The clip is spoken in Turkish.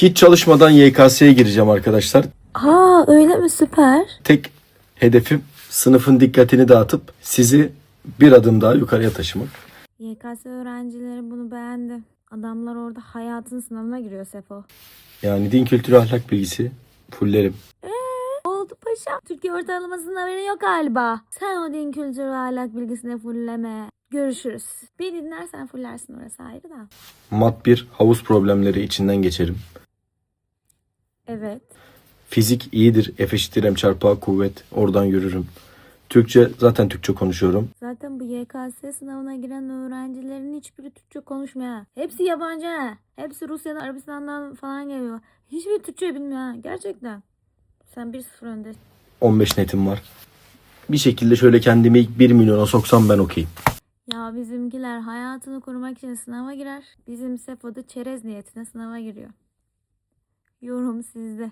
Hiç çalışmadan YKS'ye gireceğim arkadaşlar. Aa öyle mi? Süper. Tek hedefim sınıfın dikkatini dağıtıp sizi bir adım daha yukarıya taşımak. YKS öğrencileri bunu beğendi. Adamlar orada hayatın sınavına giriyor Sefo. Yani din kültürü ahlak bilgisi fullerim. Oldu paşam. Türkiye ortalamasının haberi yok galiba. Sen o din kültürü ve ahlak bilgisine fulleme. Görüşürüz. Bir dinlersen fullersin, orası ayrı da. Mat 1 havuz problemleri içinden geçerim. Evet. Fizik iyidir. F eşittir m çarpı a kuvvet. Oradan yürürüm. Türkçe zaten Türkçe konuşuyorum. Zaten bu YKS sınavına giren öğrencilerin hiçbiri Türkçe konuşmuyor ha. Hepsi yabancı ha. Hepsi Rusya'dan, Arabistan'dan falan geliyor. Hiçbiri Türkçe bilmiyor ha. Gerçekten. Sen 1-0 önde. 15 netim var. Bir şekilde şöyle kendimi ilk 1 milyona soksam ben okeyim. Ya bizimkiler hayatını kurmak için sınava girer. Bizim Sefo da çerez niyetine sınava giriyor. Yorum sizde.